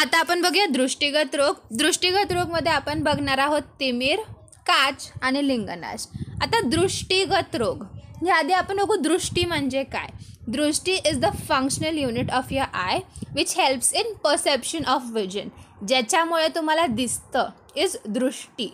आता आपण बघूया दृष्टिगत रोग. दृष्टिगत रोगमध्ये आपण बघणार आहोत तिमिर, काच आणि लिंगनाश. आता दृष्टिगत रोग याआधी आपण बघू दृष्टी म्हणजे काय. दृष्टी is the functional unit of your I which helps in perception of vision. ज्याच्यामुळे तुम्हाला दिसतं इज दृष्टी.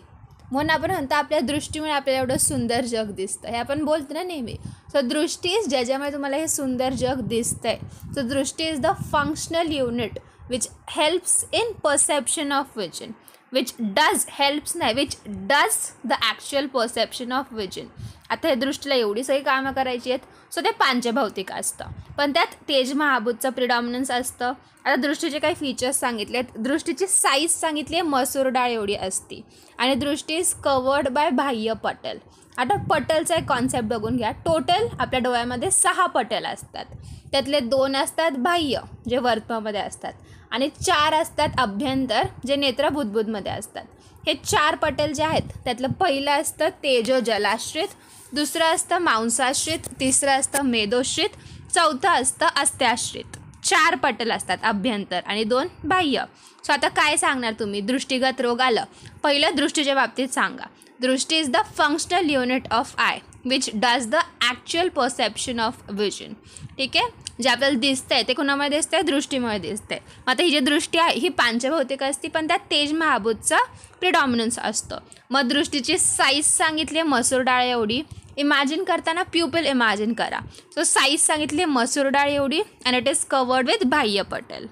म्हणून आपण म्हणतो आपल्या दृष्टीमुळे आपल्याला एवढं सुंदर जग दिसतं, हे आपण बोलतो ना नेहमी. सो दृष्टी इज ज्याच्यामुळे तुम्हाला हे सुंदर जग दिसतंय. सो दृष्टी is the functional unit which helps in perception of vision, which does the actual perception of vision. आता हे दृष्टीला एवढी सगळी कामं करायची आहेत. सो ते पंचभौतिक असतं, पण त्यात तेज महाभूतचं प्रिडॉमिनन्स असतं. आता दृष्टीचे काही फीचर्स सांगितले आहेत. दृष्टीची साईज सांगितली आहे मसूर डाळ एवढी असती आणि दृष्टी इज कवर्ड बाय बाह्य पटल. आता पटलचा एक कॉन्सेप्ट बघून घ्या. टोटल आपल्या डोळ्यामध्ये 6 पटल असतात. त्यातले 2 असतात बाह्य जे वर्तमध्ये असतात आणि 4 असतात अभ्यंतर जे नेत्र बुद्बुदमध्ये असतात. हे 4 पटल जे आहेत त्यातलं पहिलं असतं तेजो जलाश्रित, दुसरं असतं मांसाश्रित, तिसरं असतं मेदोश्रित, चौथं असतं अस्त्याश्रित. 4 पटल असतात अभ्यंतर आणि 2 बाह्य. सो आता काय सांगणार तुम्ही दृष्टिगत रोग आलं. पहिलं दृष्टीच्या बाबतीत सांगा. दृष्टी is the functional unit of I which does the actual perception of vision. ठीक आहे, जे आपल्याला दिसतंय ते कुणामुळे दिसतंय, दृष्टीमुळे दिसतंय. आता ही जी दृष्टी आहे ही पंचभौतिक असते, पण त्यात तेज महाभूतचा प्रिडॉमिनन्स असतं. मग दृष्टीची साईज सांगितली मसूर डाळ एवढी. इमॅजिन करताना प्युपिल इमॅजिन करा. सो साईज सांगितली मसूर डाळ एवढी and it is covered with बाह्य पटल.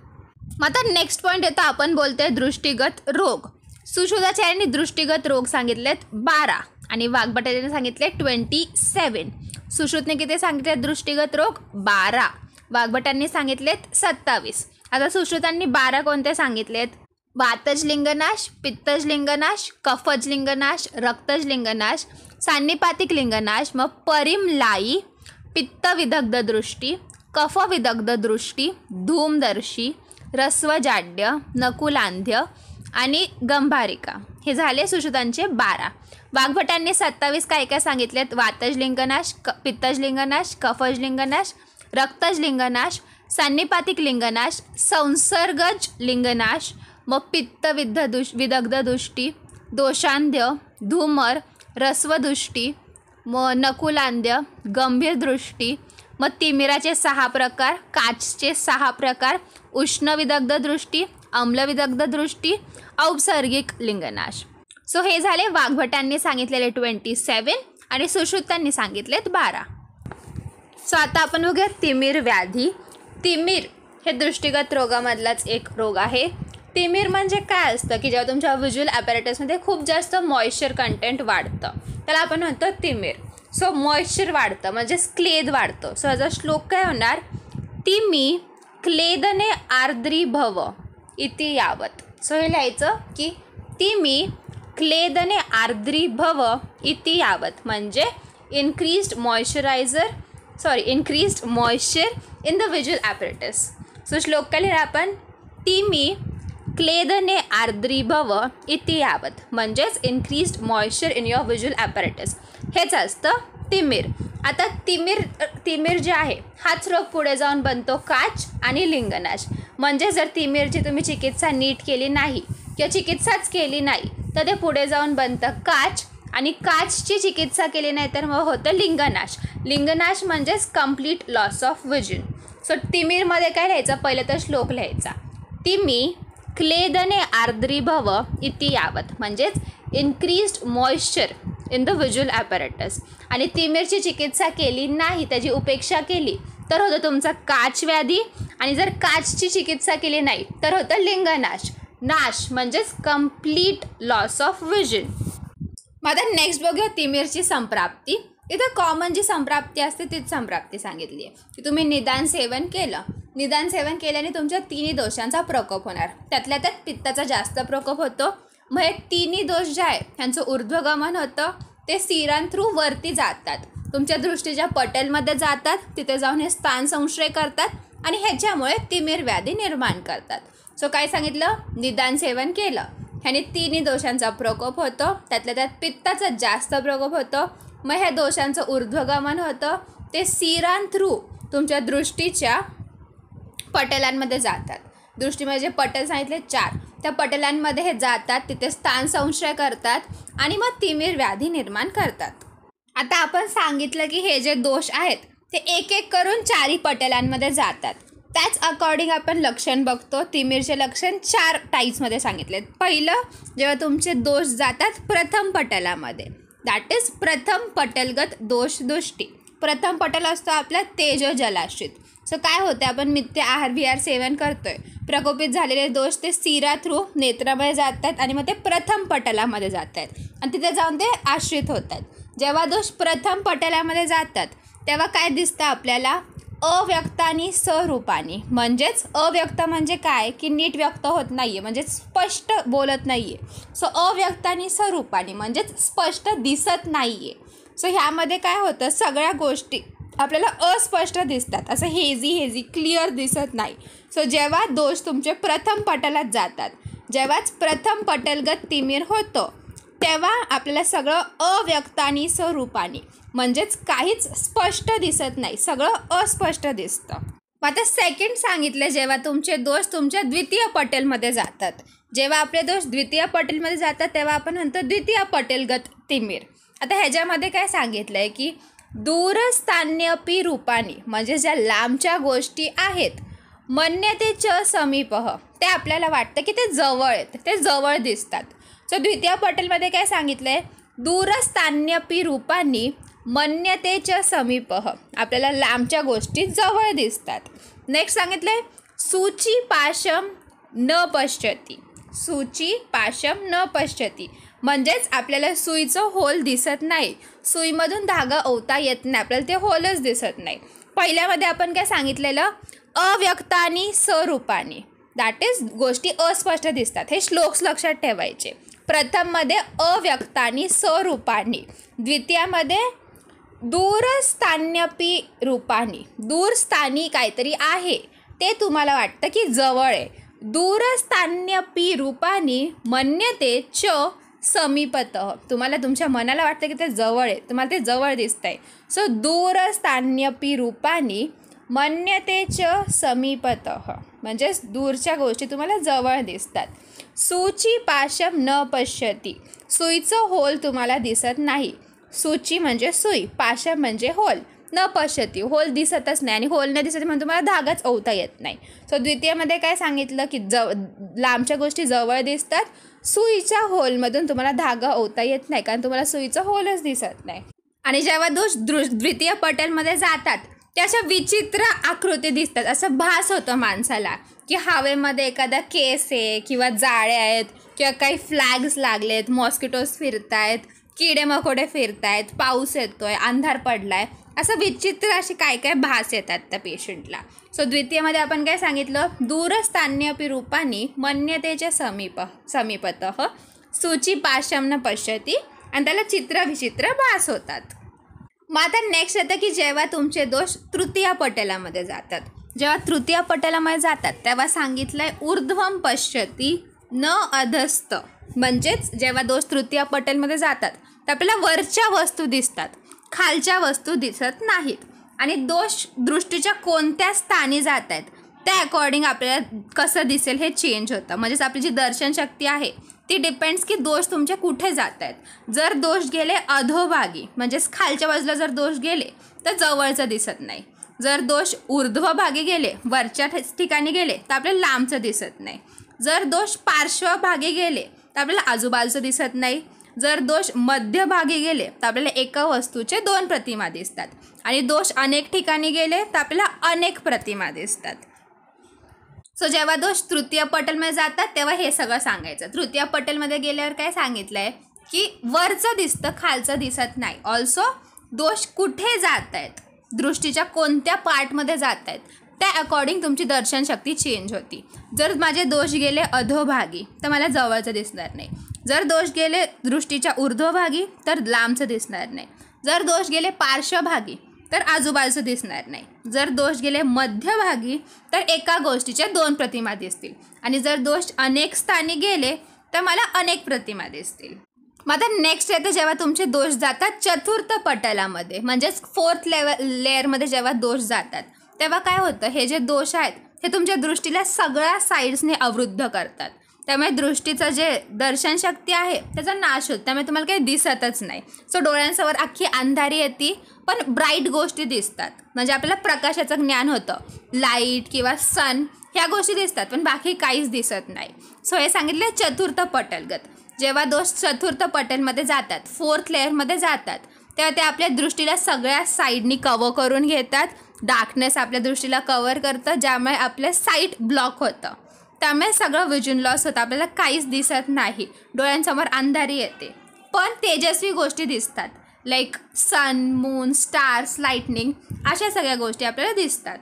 मग आता नेक्स्ट पॉईंट येतो, आपण बोलतोय दृष्टिगत रोग. सुशोधाचार्यांनी दृष्टिगत रोग सांगितलेत 12 आणि वाघभटाने सांगितले 27. सुश्रुतने किती सांगितले दृष्टिगत रोग 12, वाघभटांनी सांगितलेत 27. आता सुश्रुतांनी 12 कोणते सांगितलेत. वातज लिंगनाश, पित्तज लिंगनाश, कफज लिंगनाश, रक्तज लिंगनाश, सान्निपातिक लिंगनाश, मग परिमलाई, पित्तविदग्ध दृष्टी, कफविदग्ध दृष्टी, धूमदर्शी, रस्वजाड्य, नकुलांध्य आणि गंभारिका. हे झाले सुश्रुतांचे 12. वाघभटांनी 27 काय काय सांगितलेत. वातज लिंगनाश, पित्तज लिंगनाश, कफज लिंगनाश, रक्तज लिंगनाश, सान्निपातिक लिंगनाश, संसर्गज लिंगनाश, मग विदग्ध दृष्टी, दोषांध्य, धूमर, रस्वदृष्टी, मग नकुलांध्य, गंभीर दृष्टी, मग तिमिराचे 6 प्रकार, काचचे 6 प्रकार, उष्णविदग्ध दृष्टी, अम्लविदग्ध दृष्टी, औपसर्गिक लिंगनाश. सो हे झाले वाघभटांनी सांगितलेले 27 आणि सुश्रुतांनी सांगितलेत 12. सो आता आपण बघूया तिमिर व्याधी. तिमिर हे दृष्टिगत रोगामधलाच एक रोग आहे. तिमिर म्हणजे काय असतं की जेव्हा तुमच्या व्हिज्युअल ॲपॅरेटसमध्ये खूप जास्त मॉइश्चर कंटेंट वाढतं त्याला आपण म्हणतो तिमिर. सो मॉइश्चर वाढतं म्हणजे क्लेद वाढतं. सो याचा श्लोक काय होणार. तिमी क्लेदने आर्द्री भव इति यावत. सो हे लिहायचं की तिमी क्लेदने आर्द्री भव इति यावत म्हणजे increased moisture in the visual apparatus. So श्लोक काय लिहिला आपण. तिमी क्लेदने आर्द्री भव इति यावत म्हणजेच increased moisture in your visual apparatus. हेच असतं तिमिर. आता तिमिर जे आहे हाच रोग पुढे जाऊन बनतो काच आणि लिंगनाश. म्हणजे जर तिमिरची तुम्ही चिकित्सा नीट केली नाही किंवा चिकित्साच केली नाही तर ते पुढे जाऊन बनतं काच आणि काचची चिकित्सा केली नाही तर मग होतं लिंगनाश. लिंगनाश म्हणजेच complete loss of vision. So तिमिरमध्ये काय लिहायचं. पहिलं तर श्लोक लिहायचा. तिमी क्लेदने आर्द्री भव इति यावत म्हणजेच increased moisture in the visual apparatus. आणि तिमिरची चिकित्सा केली नाही त्याची उपेक्षा केली तर होतं तुमचा काच व्याधी आणि जर काचची चिकित्सा केली नाही तर होतं लिंगनाश. नाश म्हणजेच कम्प्लीट लॉस ऑफ विजन. मग आता नेक्स्ट बघूया तिमिरची संप्राप्ती. इथं कॉमन जी संप्राप्ती असते तीच संप्राप्ती सांगितली आहे की तुम्ही निदान सेवन केल्याने तुमच्या 3 दोषांचा प्रकोप होणार. त्यातल्या त्यात पित्ताचा जास्त प्रकोप होतो. मग हे 3 दोष जे आहे त्यांचं ऊर्ध्वगमन होतं. ते सिरां थ्रू वरती जातात, तुमच्या दृष्टीच्या पटेलमध्ये जातात, तिथे जाऊन हे स्थान संश्रय करतात आणि ह्याच्यामुळे तिमिर व्याधी निर्माण करतात. सो काय सांगितलं. निदान सेवन केलं ह्याने 3 दोषांचा प्रकोप होतो. त्यातल्या त्यात पित्ताचा जास्त प्रकोप होतो. मग ह्या दोषांचं ऊर्ध्वगमन होतं. ते सिरां थ्रू तुमच्या दृष्टीच्या पटलांमध्ये जातात दृष्टीमध्ये जे पटल सांगितले 4, त्या पटलांमध्ये हे जातात, तिथे स्थान संशय करतात आणि मग तिमिर व्याधी निर्माण करतात. आता आपण सांगितलं की हे जे दोष आहेत ते एक एक करून 4 पटलांमध्ये जातात. त्याच अकॉर्डिंग आपण लक्षण बघतो. तिमिरचे लक्षण 4 टाईप्समध्ये सांगितलेत. पहिलं, जेव्हा तुमचे दोष जातात प्रथम पटलामध्ये, दॅट इज प्रथम पटलगत दोष दृष्टी. प्रथम पटल असतो आपला तेजो जलाश्रित. सो काय होतं, आपण मिथ्या आहार विहार सेवन करतोय, प्रकोपित झालेले दोष ते सिरा थ्रू नेत्रामध्ये जात आहेत आणि मग ते प्रथम पटलामध्ये जात आहेत आणि तिथे जाऊन ते आश्रित होत आहेत. जेव्हा दोष प्रथम पटलामध्ये जातात तेव्हा काय दिसतं आपल्याला, अव्यक्त आणि स्वरूपानी. म्हणजेच अव्यक्त म्हणजे काय की नीट व्यक्त होत नाही आहे, म्हणजे स्पष्ट बोलत नाही आहे. सो अव्यक्त आणि स्वरूपानी म्हणजेच स्पष्ट दिसत नाही आहे. सो ह्यामध्ये काय होतं, सगळ्या गोष्टी आपल्याला अस्पष्ट दिसतात, असं हेझी क्लिअर दिसत नाही. सो जेव्हा दोष तुमचे प्रथम पटलात जातात, जेव्हाच प्रथम पटलगत तिमिर होतं तेव्हा आपल्याला सगळं अव्यक्त आणि स्वरूपानी म्हणजेच काहीच स्पष्ट दिसत नाही, सगळं अस्पष्ट दिसतं. आता सेकंड सांगितलं, जेव्हा तुमचे दोष तुमच्या द्वितीय पटेलमध्ये जातात. जेव्हा आपले दोष द्वितीय पटेलमध्ये जातात तेव्हा आपण म्हणतो द्वितीय पटेलगत तिमिर. आता ह्याच्यामध्ये काय सांगितलं आहे की दूरस्थान्यपी रूपानी म्हणजे ज्या लांबच्या गोष्टी आहेत, मन्यते च समीपः, ते आपल्याला वाटतं की ते जवळ आहेत, ते जवळ दिसतात. सो द्वितीय पटेलमध्ये काय सांगितलं आहे, दूरस्थान्यपी रूपानी मन्यते च समीपः, आपल्याला लांबच्या गोष्टी जवळ दिसतात. नेक्स्ट सांगितलं आहे सूची पाशम न पश्यती. सूची पाशम न पश्यती म्हणजेच आपल्याला सुईचं होल दिसत नाही, सुईमधून धागा ओवता येत नाही, आपल्याला ते होलच दिसत नाही. पहिल्यामध्ये आपण काय सांगितलेलं, अव्यक्त आणि स्वरूपानी, दॅट इज गोष्टी अस्पष्ट दिसतात. हे श्लोक्स लक्षात ठेवायचे. प्रथममध्ये अव्यक्त आणि स्वरूपानी, द्वितीयामध्ये दूरस्थान्यपी रूपानी, दूरस्थानी काहीतरी आहे ते तुम्हाला वाटतं की जवळ आहे. दूरस्थान्यपी रूपानी मन्यते च समीपतः, तुम्हाला तुमच्या मनाला वाटतं की ते जवळ आहे, तुम्हाला ते जवळ दिसतंय. सो दूरस्थान्यपी रूपानी मन्यते च समीपतः म्हणजेच दूरच्या गोष्टी तुम्हाला जवळ दिसतात. सूची पाशम न पश्यती, सुईचं होल तुम्हाला दिसत नाही. सूची म्हणजे सुई, पाशम म्हणजे होल, न पश्यती होल दिसतच नाही आणि होल न दिसत म्हणून तुम्हाला धागाच ओवता येत नाही. सो द्वितीयमध्ये काय सांगितलं की लांबच्या गोष्टी जवळ दिसतात, सुईच्या होलमधून तुम्हाला धागा ओवता येत नाही कारण तुम्हाला सुईचं होलच दिसत नाही. आणि जेव्हा दोष द्वितीय पटेलमध्ये जातात ते अशा विचित्र आकृती दिसतात, असं भास होतं माणसाला की हवेमध्ये एखादा केस आहे किंवा जाळ्या आहेत किंवा काही फ्लॅग्स लागलेत, मॉस्किटोज फिरतायत, किडे मकोडे फिरतायत, पाऊस येतोय, अंधार पडलाय, असं विचित्र असे काय काय भास येतात त्या पेशंटला. सो द्वितीयमध्ये आपण काय सांगितलं, दूरस्थान्यपी रूपानी मन्यतेच्या समीपतः सूची पाशम न पश्यती, आणि त्याला चित्र विचित्र भास होतात. मग आता नेक्स्ट येतं की जेव्हा तुमचे दोष तृतीय पटेलामध्ये जातात. जेव्हा तृतीय पटेलामध्ये जातात तेव्हा सांगितलं आहे ऊर्ध्वम पश्यती न अधस्थ, म्हणजेच जेव्हा दोष तृतीय पटेलमध्ये जातात तर आपल्याला वरच्या वस्तू दिसतात, खालच्या वस्तू दिसत नाहीत. आणि दोष दृष्टीच्या कोणत्या स्थानी जात आहेत त्या अकॉर्डिंग आपल्याला कसं दिसेल हे चेंज होतं. म्हणजेच आपली जी दर्शन शक्ती आहे ती डिपेंड्स की दोष तुमचे कुठे जात आहेत. जर दोष गेले अधोभागी म्हणजेच खालच्या बाजूला जर दोष गेले तर जवळचं दिसत नाही. जर दोष ऊर्ध्वभागी गेले, वरच्या ठिकाणी गेले तर आपल्याला लांबचं दिसत नाही. जर दोष पार्श्वभागी गेले तर आपल्याला आजूबाजूचं दिसत नाही. जर दोष मध्यभागी गेले तर आपल्याला एका वस्तूचे 2 प्रतिमा दिसतात. आणि दोष अनेक ठिकाणी गेले तर आपल्याला अनेक प्रतिमा दिसतात. सो जेव्हा दोष तृतीय पटेलमध्ये जातात तेव्हा हे सगळं सांगायचं. तृतीय पटेलमध्ये गेल्यावर काय सांगितलं आहे की वरचं दिसतं, खालचं दिसत नाही. ऑल्सो दोष कुठे जात आहेत, दृष्टीच्या कोणत्या पार्टमध्ये जात आहेत त्या अकॉर्डिंग तुमची दर्शन शक्ती चेंज होती. जर माझे दोष गेले अधोभागी तर मला जवळचं दिसणार नाही. जर दोष गेले दृष्टीच्या ऊर्ध्वभागी तर लांबचं दिसणार नाही. जर दोष गेले पार्श्वभागी तर आजूबाजूचं दिसणार नाही. जर दोष गेले मध्यभागी तर एका गोष्टीच्या 2 प्रतिमा दिसतील. आणि जर दोष अनेक स्थानी गेले तर मला अनेक प्रतिमा दिसतील. मग आता नेक्स्ट येतं जेव्हा तुमचे दोष जातात चतुर्थ पटलामध्ये, म्हणजेच 4th लेअरमध्ये जेव्हा दोष जातात तेव्हा काय होतं, हे जे दोष आहेत हे तुमच्या दृष्टीला सगळ्या साईड्सने अवरुद्ध करतात. त्यामुळे दृष्टीचं जे दर्शन शक्ती आहे त्याचा नाश होतो. त्यामुळे तुम्हाला काही दिसतच नाही. सो डोळ्यांसमोर अख्खी अंधारी येते, पण ब्राईट गोष्टी दिसतात. म्हणजे आपल्याला प्रकाशाचं ज्ञान होतं. लाईट किंवा सन ह्या गोष्टी दिसतात, पण बाकी काहीच दिसत नाही. सो हे सांगितलं चतुर्थ पटलगत. जेव्हा दोष चतुर्थ पटलमध्ये जातात, 4th लेअरमध्ये जातात, तेव्हा ते आपल्या दृष्टीला सगळ्या साईडनी कव्हर करून घेतात. डार्कनेस आपल्या दृष्टीला कव्हर करतं, ज्यामुळे आपलं साईट ब्लॉक होतं. त्यामुळे सगळं विजन लॉस होतं. आपल्याला काहीच दिसत नाही. डोळ्यांसमोर अंधारी येते, पण तेजस्वी गोष्टी दिसतात. लाईक सन, मून, स्टार्स, लाईटनिंग अशा सगळ्या गोष्टी आपल्याला दिसतात.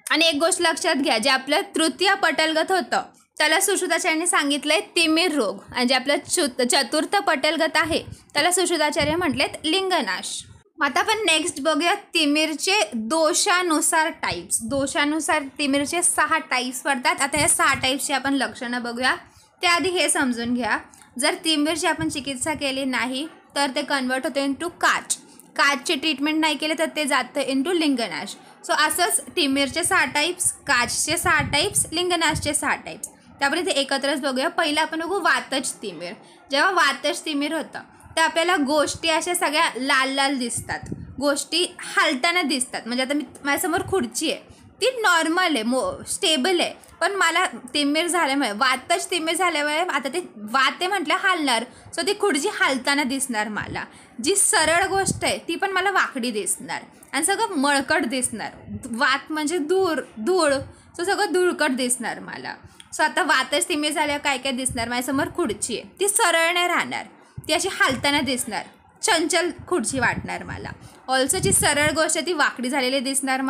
आणि एक गोष्ट लक्षात घ्या, जे आपलं तृतीय पटलगत होतं त्याला सुश्रुताचार्यांनी सांगितलं आहे तिमिर रोग. आणि जे आपलं चतुर्थ पटलगत आहे त्याला सुश्रुताचार्य म्हटलेत लिंगनाश. आता आपण नेक्स्ट बघूया तिमिरचे दोषानुसार टाईप्स. दोषानुसार तिमिरचे 6 टाईप्स पडतात. आता या 6 टाईप्सची आपण लक्षणं बघूया. त्याआधी हे समजून घ्या, जर तिमिरची आपण चिकित्सा केली नाही तर ते कन्वर्ट होतं इंटू काच. काचची ट्रीटमेंट नाही केली तर ते जातं इंटू लिंगनाश. सो असंच तिमिरचे 6 टाईप्स, काचचे 6 टाईप्स, लिंगनाशचे 6 टाईप्स. त्यामुळे ते एकत्रच बघूया. पहिलं आपण बघू वातज तिमिर. जेव्हा वातज तिमिर होतं तर आपल्याला गोष्टी अशा सगळ्या लाल लाल दिसतात. गोष्टी हालताना दिसतात. म्हणजे आता माझ्यासमोर खुर्ची आहे, ती नॉर्मल आहे, स्टेबल आहे, पण मला तिमिर झाल्यामुळे, वातज तिमिर झाल्यामुळे आता ते वाते म्हटलं हालणार. सो ती खुर्ची हालताना दिसणार मला. जी सरळ गोष्ट आहे ती पण मला वाकडी दिसणार आणि सगळं मळकट दिसणार. वात म्हणजे धूळ, सो सगळं धुळकट दिसणार मला. सो आता वातज तिमिर झाल्यावर काय काय दिसणार, माझ्यासमोर खुर्ची आहे, ती सरळ नाही राहणार, ती अशी हालताना दिसणार, चंचल खुर्ची वाटणार मला. ऑल्सो जी सरळ गोष्ट आहे ती वाकडी झालेली दिसणार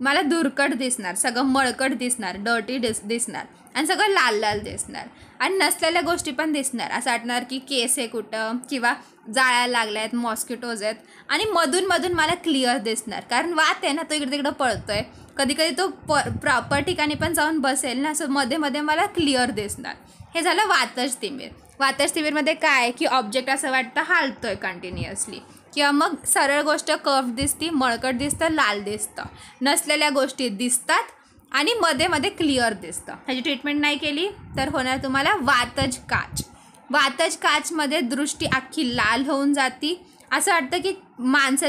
मला धुरकट दिसणार, सगळं मळकट दिसणार, डर्टी दिसणार आणि सगळं लाल लाल दिसणार. आणि नसलेल्या गोष्टी पण दिसणार. असं वाटणार की केस आहे कुठं, किंवा जाळ्या लागल्या आहेत, मॉस्किटोज आहेत. आणि मधून मधून मला क्लिअर दिसणार, कारण वात आहे ना, तो इकडे तिकडं पळतोय. कधी कधी तो प्रॉपर ठिकाणी पण जाऊन बसेल ना, असं मध्ये मध्ये मला क्लिअर दिसणार. हे झालं वातज तिमिर. वातज तिमिरमध्ये काय की ऑब्जेक्ट असं वाटतं हालतोय कंटिन्युअसली, किंवा मग सरळ गोष्ट कर्व दिसती, मळकट दिसतं, लाल दिसतं. नसलेल्या गोष्टी दिसतात आणि मध्ये मध्ये क्लिअर दिसतं. ह्याची ट्रीटमेंट नाही केली तर होणार तुम्हाला वातज काच. वातज काचमध्ये दृष्टी अख्खी लाल होऊन जाती. असं वाटतं की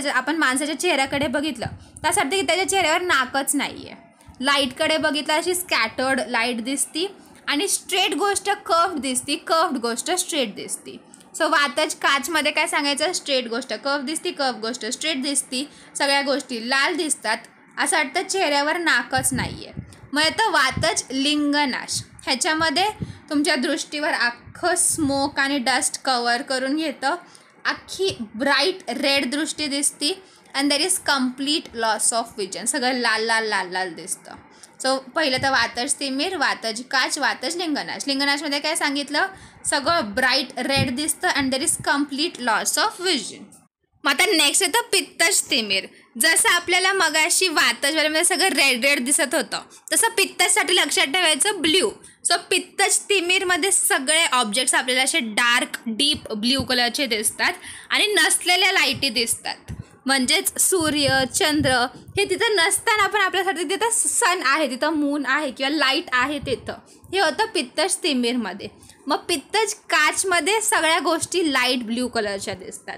आपण माणसाच्या चेहऱ्याकडे बघितलं तर असं वाटतं की त्याच्या चेहऱ्यावर नाकच नाही आहे. लाईटकडे बघितलं अशी स्कॅटर्ड लाईट दिसती आणि स्ट्रेट गोष्ट कर्व्ड दिसती, कर्व्ड गोष्ट स्ट्रेट दिसती. सो वातज काचमध्ये काय सांगायचं, स्ट्रेट गोष्ट कर्व दिसती, कर्व गोष्ट स्ट्रेट दिसती, सगळ्या गोष्टी लाल दिसतात. असं वाटतं चेहऱ्यावर नाकच नाही आहे. मग येतं वातज लिंगनाश. ह्याच्यामध्ये तुमच्या दृष्टीवर अख्खं स्मोक आणि डस्ट कवर करून घेतं. अख्खी ब्राईट रेड दृष्टी दिसती and there is complete loss of vision. सगळं लाल लाल लाल लाल दिसतं. सो पहिलं तर वातज तिमिर, वातज काच, वातज लिंगनाश. लिंगनाशमध्ये काय सांगितलं, सगळं ब्राईट रेड दिसतं and there is complete loss of vision. मग आता नेक्स्ट येतं पित्तज तिमिर. जसं आपल्याला मगाशी वातजमध्ये सगळं रेड रेड दिसत होतं, तसं पित्तजसाठी लक्षात ठेवायचं ब्ल्यू. सो पित्तज तिमिरमध्ये सगळे ऑब्जेक्ट्स आपल्याला असे डार्क डीप ब्ल्यू कलरचे दिसतात आणि नसलेल्या लाईटी दिसतात. म्हणजेच सूर्य, चंद्र हे तिथं नसताना पण आपल्यासाठी तिथं सन आहे, तिथं मून आहे किंवा लाईट आहे तिथं. हे होतं पित्तज तिमिरमध्ये. मग पित्तज काचमध्ये सगळ्या गोष्टी लाईट ब्ल्यू कलरच्या दिसतात.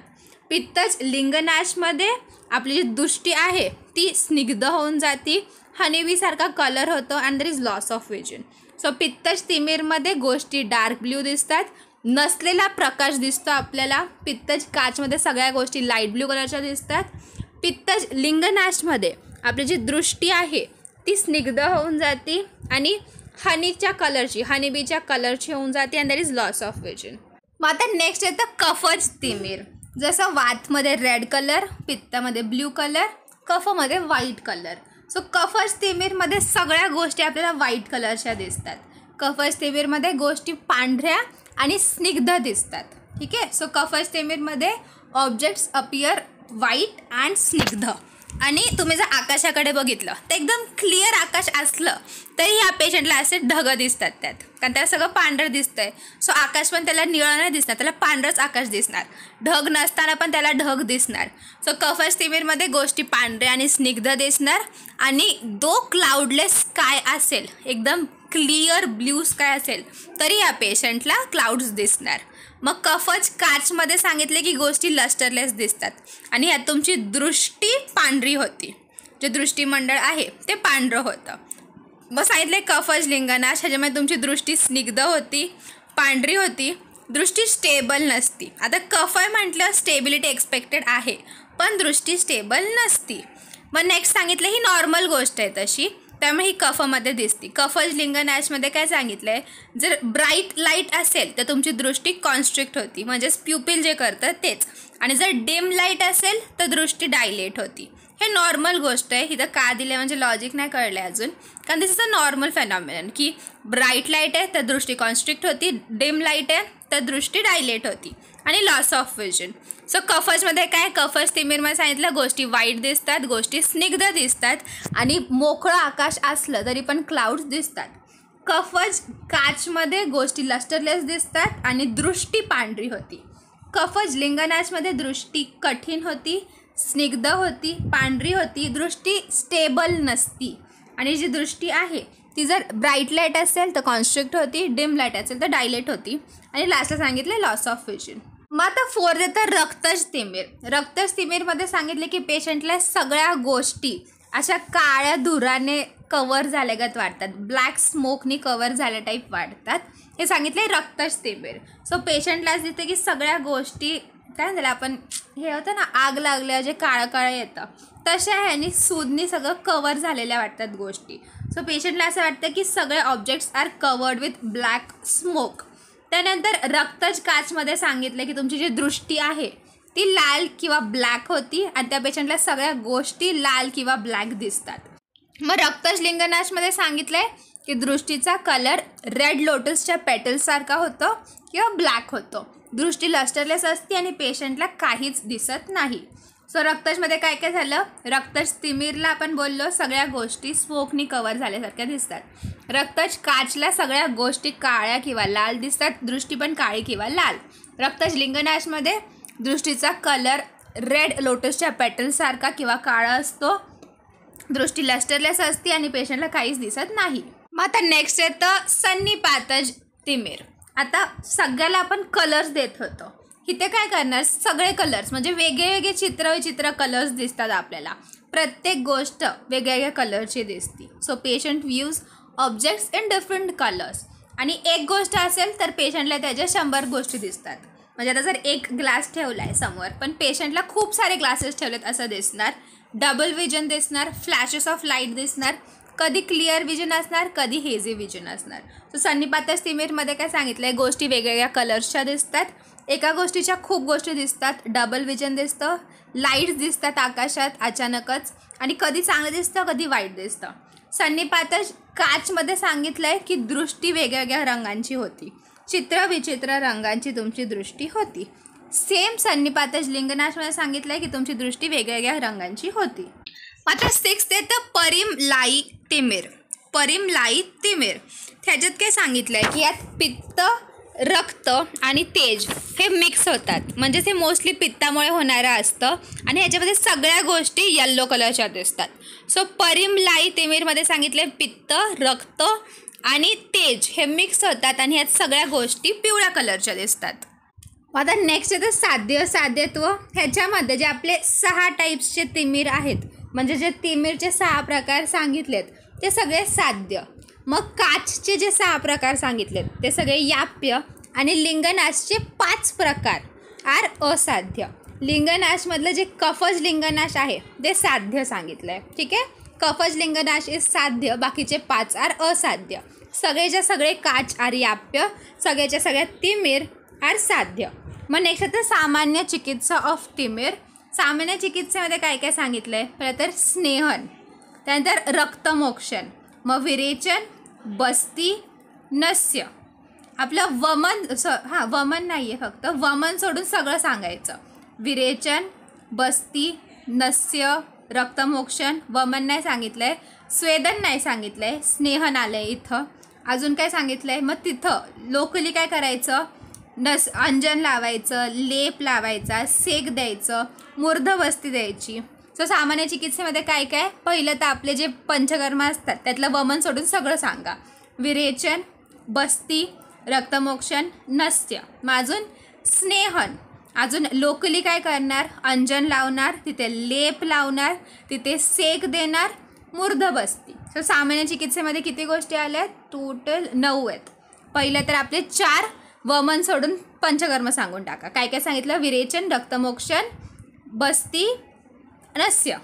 पित्तज लिंगनाशमध्ये आपली जी दृष्टी आहे ती स्निग्ध होऊन जाती, हनीबीसारखा कलर होतो and there is loss of vision. So पित्तज तिमिरमध्ये गोष्टी डार्क ब्ल्यू दिसतात, नसलेला प्रकाश दिसतो आपल्याला. पित्तज काचमध्ये सगळ्या गोष्टी लाईट ब्ल्यू कलरच्या दिसतात. पित्तज लिंगनाशमध्ये आपली जी दृष्टी आहे ती स्निग्ध होऊन जाती आणि हनीबीच्या कलरची होऊन जाते and there is loss of vision. मग आता नेक्स्ट येतं कफज तिमिर. जसं वातमध्ये रेड कलर, पित्तामध्ये ब्ल्यू कलर, कफमध्ये व्हाईट कलर. सो कफज तिमिरमध्ये सगळ्या गोष्टी आपल्याला व्हाईट कलरच्या दिसतात. कफज तिमिरमध्ये गोष्टी पांढऱ्या आणि स्निग्ध दिसतात. ठीक आहे. सो कफज तिमिरमध्ये ऑब्जेक्ट्स अपियर व्हाईट अँड स्निग्ध. आणि तुम्ही जर आकाशाकडे बघितलं तर एकदम क्लिअर आकाश असलं तरी ह्या पेशंटला असे ढग दिसतात त्यात, कारण त्याला सगळं पांढरं दिसतंय. सो आकाश पण त्याला निळं नाही दिसणार, त्याला पांढरंच आकाश दिसणार. ढग नसताना पण त्याला ढग दिसणार. सो कफज तिमिरमध्ये गोष्टी पांढऱ्या आणि स्निग्ध दिसणार. आणि दो क्लाउडलेस स्काय असेल, एकदम क्लिअर ब्ल्यू स्काय असेल तरी या पेशंटला क्लाउड्स दिसणार. मग कफज काचमध्ये सांगितले की गोष्टी लस्टरलेस दिसतात आणि ह्यात तुमची दृष्टी पांढरी होती. जे दृष्टिमंडळ आहे ते पांढरं होतं. मग सांगितले कफज लिंगनाश, ह्याच्यामध्ये तुमची दृष्टी स्निग्ध होती, पांढरी होती, दृष्टी स्टेबल नसती. आता कफय म्हटलं स्टेबिलिटी एक्सपेक्टेड आहे, पण दृष्टी स्टेबल नसती. मग नेक्स्ट सांगितलं ही नॉर्मल गोष्ट आहे तशी, त्यामुळे ही कफमध्ये दिसते. कफज लिंगनाशमध्ये काय सांगितलं आहे, जर ब्राईट लाईट असेल तर तुमची दृष्टी कॉन्स्ट्रिक्ट होती, म्हणजेच प्युपिल जे करतं तेच. आणि जर डिम लाईट असेल तर दृष्टी डायलेट होती. हे नॉर्मल गोष्ट आहे. इथं का दिले म्हणजे लॉजिक नाही कळलं आहे अजून, कारण दिस इज अ नॉर्मल फेनॉमिनन की ब्राईट लाईट आहे तर दृष्टी कॉन्स्ट्रिक्ट होती, डिम लाईट आहे तर दृष्टी डायलेट होती. आणि लॉस ऑफ विजन. सो कफजमध्ये काय, कफज तिमिरमध्ये सांगितलं गोष्टी वाईट दिसतात, गोष्टी स्निग्ध दिसतात आणि मोकळं आकाश असलं तरी पण क्लाउड्स दिसतात. कफज काचमध्ये गोष्टी लस्टरलेस दिसतात आणि दृष्टी पांढरी होती. कफज लिंगनाशमध्ये दृष्टी कठीण होती, स्निग्ध होती, पांढरी होती, दृष्टी स्टेबल नसती. आणि जी दृष्टी आहे ती जर ब्राईट लाईट असेल तर कॉन्स्ट्रिक्ट होती, डिम लाईट असेल तर डायलेट होती. आणि लास्टला सांगितले लॉस ऑफ विजन. मग आता फोर्थ येतं रक्तज तिमिर. रक्तज तिमिरमध्ये सांगितले की पेशंटला सगळ्या गोष्टी अशा काळ्या धुराने कवर झाल्यागत वाटतात, ब्लॅक स्मोकनी कवर झाल्या टाईप वाटतात. हे सांगितले रक्तज तिमिर. सो पेशंटलाच दिसते की सगळ्या गोष्टी काय झालं, आपण हे होतं ना आग लागल्या जे काळं काळं येतं तशा ह्यानी सूदनी सगळं कवर झालेल्या वाटतात गोष्टी. सो पेशंटला असं वाटतं की सगळे objects are covered with black smoke. त्यानंतर रक्तज काचमध्ये सांगितलं की तुमची जी दृष्टी आहे ती लाल किंवा ब्लॅक होती आणि त्या पेशंटला सगळ्या गोष्टी लाल किंवा ब्लॅक दिसतात. मग रक्तज लिंगनाशमध्ये सांगितलं आहे की दृष्टीचा कलर रेड लोटसच्या पेटल्ससारखा होतो किंवा ब्लॅक होतो. दृष्टी लस्टरलेस असते आणि पेशंटला काहीच दिसत नाही. सो रक्तजमध्ये काय काय झालं, रक्तज तिमिरला आपण बोललो सगळ्या गोष्टी स्मोकनी कवर झाल्यासारख्या दिसतात. रक्तज काचला सगळ्या गोष्टी काळ्या किंवा लाल दिसतात, दृष्टी पण काळी किंवा लाल. रक्तज लिंगनाशमध्ये दृष्टीचा कलर रेड लोटसच्या पेटल्ससारखा किंवा काळा असतो, दृष्टी लस्टरलेस असते आणि पेशंटला काहीच दिसत नाही. मग आता नेक्स्ट येतं सन्निपातज तिमिर. आता सगळ्याला आपण कलर्स देत होतो, इथे काय करणार, सगळे कलर्स म्हणजे वेगळे चित्र कलर्स दिसतात आपल्याला. प्रत्येक गोष्ट वेगवेगळ्या कलरची दिसते. So patient views objects in different colours. आणि एक गोष्ट असेल तर पेशंटला त्याच्या 100 गोष्टी दिसतात. म्हणजे आता जर एक ग्लास ठेवला आहे समोर पण पेशंटला खूप सारे ग्लासेस ठेवलेत असं दिसणार. डबल विजन दिसणार, फ्लॅशेस ऑफ लाईट दिसणार, कधी क्लिअर विजन असणार, कधी हेझी विजन असणार. सो सन्निपातज तिमिरमध्ये काय सांगितलं आहे, गोष्टी वेगवेगळ्या कलर्सच्या दिसतात, एका गोष्टीच्या खूप गोष्टी दिसतात, डबल विजन दिसतं, लाईट्स दिसतात आकाशात अचानकच आणि कधी चांगलं दिसतं कधी वाईट दिसतं. सन्निपातज काचमध्ये सांगितलं आहे की दृष्टी वेगवेगळ्या रंगांची होती, चित्रविचित्र रंगांची तुमची दृष्टी होती. सेम सन्निपातज लिंगनाशमध्ये सांगितलं आहे की तुमची दृष्टी वेगवेगळ्या रंगांची होती. आता 6th येतं परिमलाई तिमिर. परिमलाई तिमिर ह्याच्यात काय सांगितलं आहे की यात पित्त, रक्त आणि तेज हे मिक्स होतात, म्हणजेच हे मोस्टली पित्तामुळे होणारं असतं आणि ह्याच्यामध्ये सगळ्या गोष्टी येल्लो कलरच्या दिसतात. सो परिमलाई तिमिरमध्ये सांगितले पित्त, रक्त आणि तेज हे मिक्स होतात आणि ह्यात सगळ्या गोष्टी पिवळ्या कलरच्या दिसतात. आता नेक्स्ट येतं साध्यत्व. ह्याच्यामध्ये जे आपले 6 टाईप्सचे तिमिर आहेत, म्हणजे जे तिमिरचे 6 प्रकार सांगितलेत ते सगळे साध्य. मग काचचे जे 6 प्रकार सांगितलेत ते सगळे याप्य आणि लिंगनाशचे 5 प्रकार आर असाध्य. लिंगनाशमधलं जे कफज लिंगनाश आहे ते साध्य सांगितलं आहे. ठीक आहे, कफज लिंगनाश इज साध्य, बाकीचे 5 आर असाध्य. सगळेच्या सगळे काच आर याप्य, सगळ्याच्या सगळ्या तिमिर आर साध्य. मग नेक्स्ट येतं सामान्य चिकित्सा ऑफ तिमिर. सामान्य चिकित्सेमध्ये काय काय सांगितलं आहे, पहिलं तर स्नेहन, त्यानंतर रक्तमोक्षण, मग विरेचन, बस्ती, नस्य. आपलं वमन वमन नाही आहे, फक्त वमन सोडून सगळं सांगायचं. विरेचन, बस्ती, नस्य, रक्तमोक्षण, वमन नाही सांगितलंय, स्वेदन नाही सांगितलंय, स्नेहन आलंय इथं. अजून काय सांगितलंय, मग तिथं लोकली काय करायचं, अंजन लावायचं, लेप लावायचा, सेक द्यायचं, मूर्धवस्ती द्यायची. सो सामान्य चिकित्सेमध्ये काय काय, पहिलं तर आपले जे पंचकर्म असतात त्यातलं वमन सोडून सगळं सांगा. विरेचन, बस्ती, रक्तमोक्षण, नस्य. मग अजून स्नेहन. अजून लोकली काय करणार, अंजन लावणार, तिथे लेप लावणार, तिथे सेक देणार, मूर्धबस्ती. सो सामान्य चिकित्सेमध्ये किती गोष्टी आल्या, टोटल 9 आहेत. पहिलं तर आपले 4, वमन सोडून पंचकर्म सांगून टाका. काय काय सांगितलं, विरेचन, रक्तमोक्षण, बस्ती, नस्य.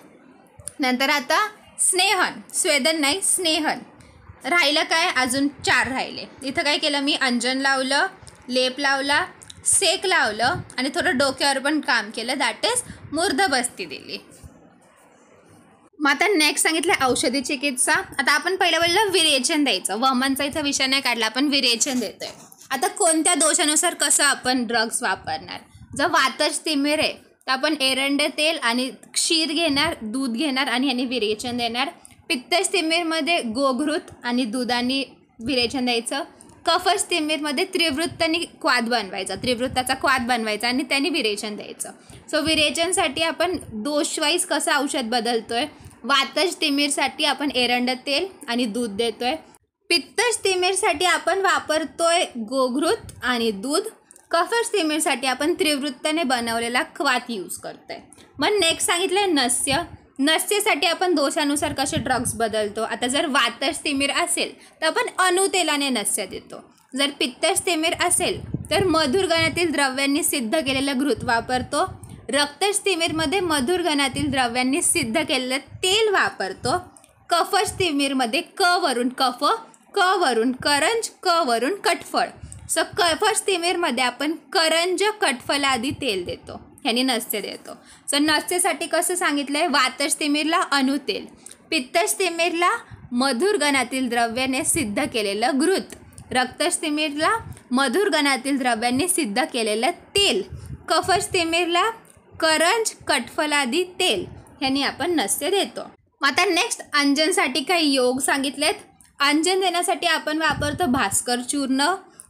नंतर आता स्नेहन, स्वेदन नाही स्नेहन. राहिलं काय, अजून 4 राहिले. इथं काय केलं मी, अंजन लावलं, लेप लावला, सेक लावलं आणि थोडं डोक्यावर पण काम केलं, दॅट इज मूर्धबस्ती दिली. मग आता नेक्स्ट सांगितलं औषधी चिकित्सा. आता आपण पहिलं विरेचन द्यायचं. वमनचा इथं विषय नाही काढला, आपण विरेचन देतोय. आता कोणत्या दोषानुसार कसं आपण ड्रग्स वापरणार. जर वातज तिमिर आहे तर आपण एरंड तेल आणि क्षीर घेणार, दूध घेणार आणि ह्याने विरेचन देणार. पित्तज तिमिरमध्ये गोघृत आणि दुधाने विरेचन द्यायचं. कफज तिमिरमध्ये त्रिवृत्ताने क्वाद बनवायचा, त्रिवृत्ताचा क्वाद बनवायचा आणि त्याने विरेचन द्यायचं. सो विरेचनसाठी आपण दोषवाईज कसं औषध बदलतोय. वातज तिमिरसाठी आपण एरंड तेल आणि दूध देतोय. पित्तज तिमिरसाठी आपण वापरतोय गोघृत आणि दूध. कफज तिमिरसाठी आपण त्रिवृत्ताने बनवलेला क्वाथ यूज करतोय. मग नेक्स्ट सांगितलंय नस्य. नस्यसाठी आपण दोषानुसार कसे ड्रग्स बदलतो. आता जर वातज तिमिर असेल तर आपण अणुतेलाने नस्य देतो. जर पित्तज तिमिर असेल तर मधुर गणातील द्रव्यांनी सिद्ध केलेलं घृत वापरतो. रक्तज तिमिरमध्ये मधुर गणातील द्रव्यांनी सिद्ध केलेलं तेल वापरतो. कफज तिमिरमध्ये क वरून कफ, क वरून करंज, क वरून कटफळ. सो कफज तिमिरमध्ये आपण करंज, कटफल आदी तेल देतो, ह्यानी नस्य देतो. सो नस्यसाठी कसं सांगितलं आहे, वातज तिमिरला अणुतेल, पित्तज तिमिरला मधुर गणातील द्रव्याने सिद्ध केलेलं घृत, रक्तज तिमिरला मधुर गणातील द्रव्यांनी सिद्ध केलेलं तेल, कफज तिमिरला करंज, कटफल आदी तेल, ह्यानी आपण नस्य देतो. आता नेक्स्ट अंजनसाठी काही योग सांगितलेत. अंजन देण्यासाठी आपण वापरतो भास्कर चूर्ण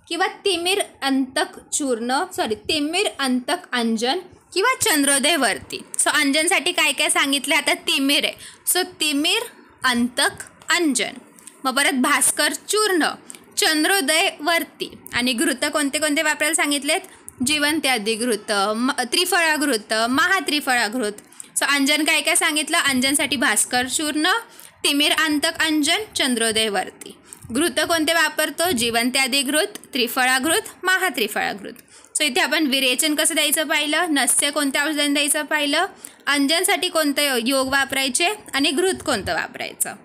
किंवा तिमिर अंतक चूर्ण, तिमिर अंतक अंजन किंवा चंद्रोदयवरती. सो अंजनसाठी काय काय सांगितलं, आता तिमिर आहे सो तिमिर अंतक अंजन. मग परत भास्कर चूर्ण, चंद्रोदयवरती. आणि घृत कोणते कोणते वापरायला सांगितलेत, जीवनत्यादी घृत, त्रिफळा घृत, महात्रिफळा घृत. सो अंजन काय काय सांगितलं, अंजनसाठी भास्कर चूर्ण, तिमिर अंतक अंजन, चंद्रोदयवरती. घृत कोणते वापरतो, जीवनत्यादी घृत, त्रिफळा घृत, महात्रिफळा घृत. सो इथे आपण विरेचन कसं द्यायचं पाहिलं, नस्य कोणत्या औषधाने द्यायचं पाहिलं, अंजनसाठी कोणते योग वापरायचे आणि घृत कोणतं वापरायचं.